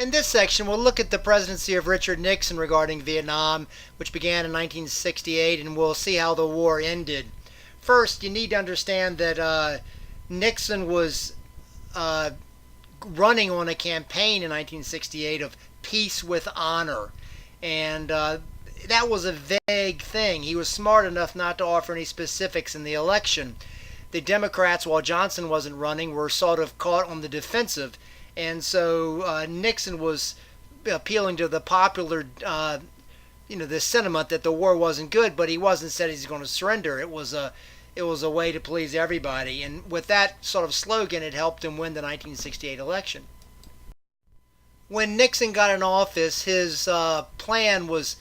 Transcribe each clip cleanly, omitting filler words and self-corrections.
In this section, we'll look at the presidency of Richard Nixon regarding Vietnam, which began in 1968, and we'll see how the war ended. First, you need to understand that Nixon was running on a campaign in 1968 of peace with honor, and that was a vague thing. He was smart enough not to offer any specifics in the election. The Democrats, while Johnson wasn't running, were sort of caught on the defensive. And so Nixon was appealing to the popular, the sentiment that the war wasn't good, but he wasn't said he's going to surrender. It was a way to please everybody. And with that sort of slogan, it helped him win the 1968 election. When Nixon got in office, his plan was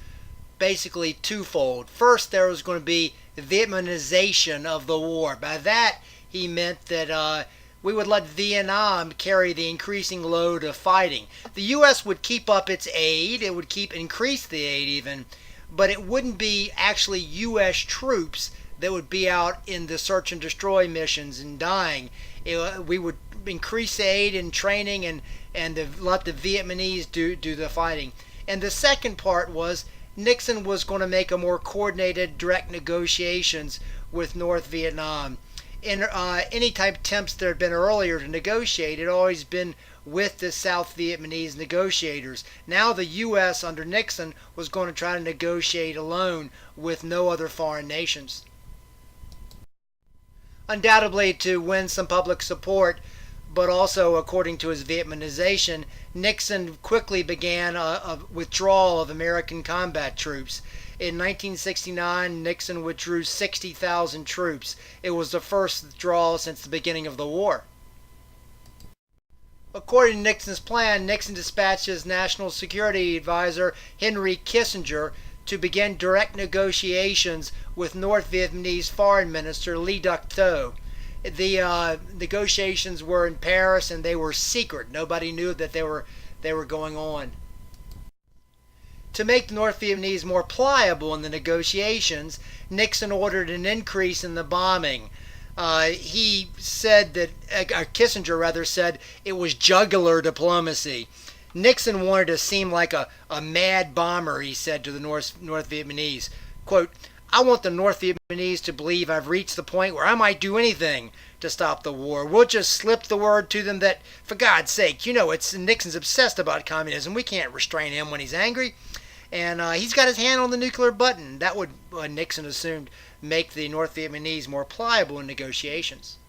basically twofold. First, there was going to be the Vietnamization of the war. By that, he meant that we would let Vietnam carry the increasing load of fighting. The U.S. would keep up its aid, it would increase the aid even, but it wouldn't be actually U.S. troops that would be out in the search and destroy missions and dying. We would increase the aid and training and let the Vietnamese do the fighting. And the second part was Nixon was going to make a more coordinated direct negotiations with North Vietnam. In any type of attempts there had been earlier to negotiate, it had always been with the South Vietnamese negotiators. Now the U.S. under Nixon was going to try to negotiate alone with no other foreign nations. Undoubtedly to win some public support, but also according to his Vietnamization, Nixon quickly began a withdrawal of American combat troops. In 1969, Nixon withdrew 60,000 troops. It was the first withdrawal since the beginning of the war. According to Nixon's plan, Nixon dispatched his National Security Advisor, Henry Kissinger, to begin direct negotiations with North Vietnamese Foreign Minister Le Duc Tho. The negotiations were in Paris and they were secret. Nobody knew that they were going on. To make the North Vietnamese more pliable in the negotiations, Nixon ordered an increase in the bombing. He said that, Kissinger rather said, it was jugular diplomacy. Nixon wanted to seem like a mad bomber, he said to the North Vietnamese. Quote, I want the North Vietnamese to believe I've reached the point where I might do anything to stop the war. We'll just slip the word to them that, for God's sake, Nixon's obsessed about communism. We can't restrain him when he's angry. And he's got his hand on the nuclear button. That would, Nixon assumed, make the North Vietnamese more pliable in negotiations.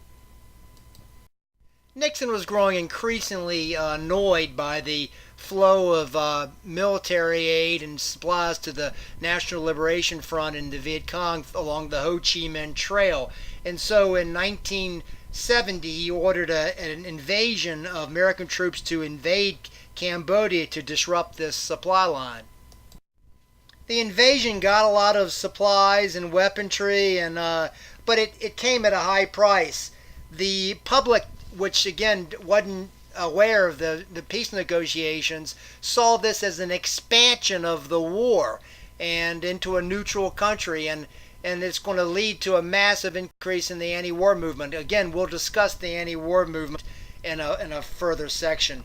Nixon was growing increasingly annoyed by the flow of military aid and supplies to the National Liberation Front and the Viet Cong along the Ho Chi Minh Trail. And so in 1970, he ordered an invasion of American troops to invade Cambodia to disrupt this supply line. The invasion got a lot of supplies and weaponry, but it came at a high price. The public, which again wasn't aware of the peace negotiations, saw this as an expansion of the war and into a neutral country, and it's going to lead to a massive increase in the anti-war movement. Again, we'll discuss the anti-war movement in a further section.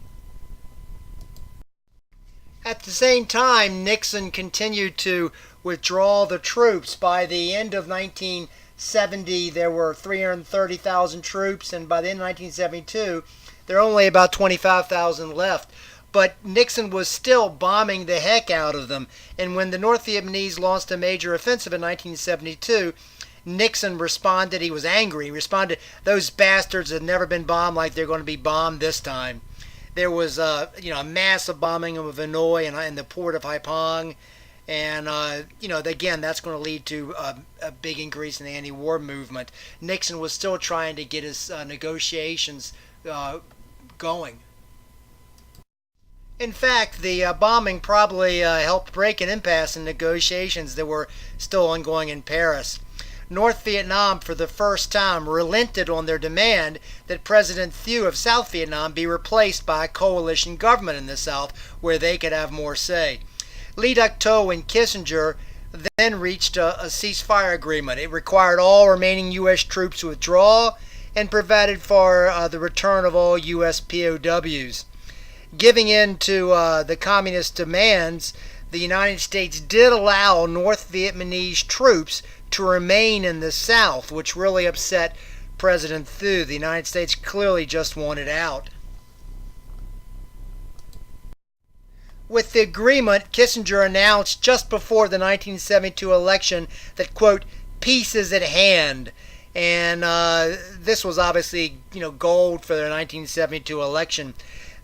At the same time, Nixon continued to withdraw the troops. By the end of 1970, there were 330,000 troops, and by the end of 1972, there are only about 25,000 left. But Nixon was still bombing the heck out of them, and when the North Vietnamese launched a major offensive in 1972, Nixon responded. He was angry. He responded, those bastards have never been bombed like they're going to be bombed this time. There was a massive bombing of Hanoi and the port of Haiphong, and again, that's going to lead to a big increase in the anti-war movement. Nixon was still trying to get his negotiations going. In fact, the bombing probably helped break an impasse in negotiations that were still ongoing in Paris. North Vietnam, for the first time, relented on their demand that President Thieu of South Vietnam be replaced by a coalition government in the South where they could have more say. Le Duc Tho and Kissinger then reached a ceasefire agreement. It required all remaining U.S. troops to withdraw and provided for the return of all U.S. POWs. Giving in to the communist demands, the United States did allow North Vietnamese troops to remain in the South, which really upset President Thieu. The United States clearly just wanted out. With the agreement, Kissinger announced just before the 1972 election that, quote, peace is at hand. And this was obviously, gold for the 1972 election.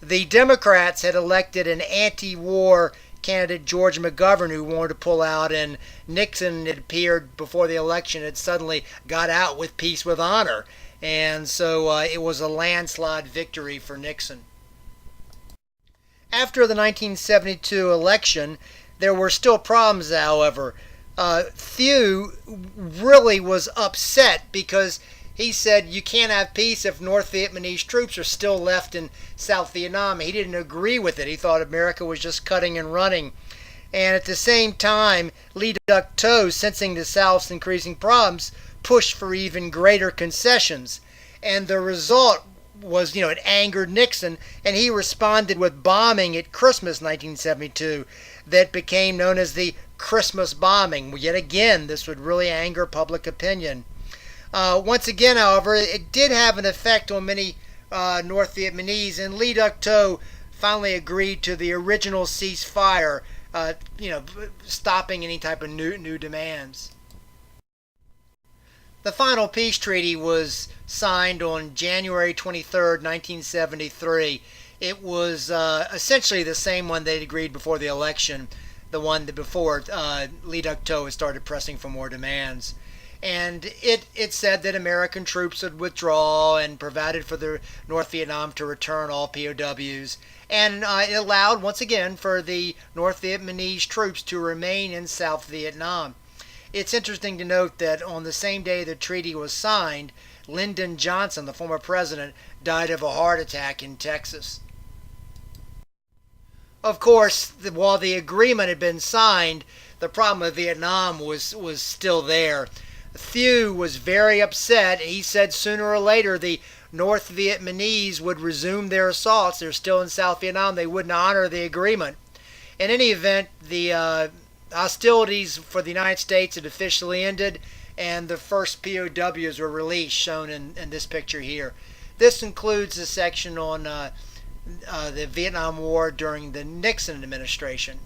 The Democrats had elected an anti-war candidate, George McGovern, who wanted to pull out, and Nixon, it appeared before the election, had suddenly got out with peace with honor. And so it was a landslide victory for Nixon. After the 1972 election, there were still problems, however. Thieu really was upset because he said you can't have peace if North Vietnamese troops are still left in South Vietnam. He didn't agree with it. He thought America was just cutting and running. And at the same time, Le Duc Tho, sensing the South's increasing problems, pushed for even greater concessions. And the result was, it angered Nixon, and he responded with bombing at Christmas 1972 that became known as the Christmas bombing. Yet again, this would really anger public opinion. Once again, however, it did have an effect on many North Vietnamese, and Le Duc Tho finally agreed to the original ceasefire, stopping any type of new demands. The final peace treaty was signed on January 23, 1973. It was essentially the same one they'd agreed before the election, the one that before Le Duc Tho had started pressing for more demands. And it said that American troops would withdraw and provided for the North Vietnam to return all POWs. And it allowed, once again, for the North Vietnamese troops to remain in South Vietnam. It's interesting to note that on the same day the treaty was signed, Lyndon Johnson, the former president, died of a heart attack in Texas. Of course, while the agreement had been signed, the problem of Vietnam was still there. Thieu was very upset. He said sooner or later the North Vietnamese would resume their assaults. They're still in South Vietnam. They wouldn't honor the agreement. In any event, the hostilities for the United States had officially ended, and the first POWs were released, shown in this picture here. This includes a section on the Vietnam War during the Nixon administration.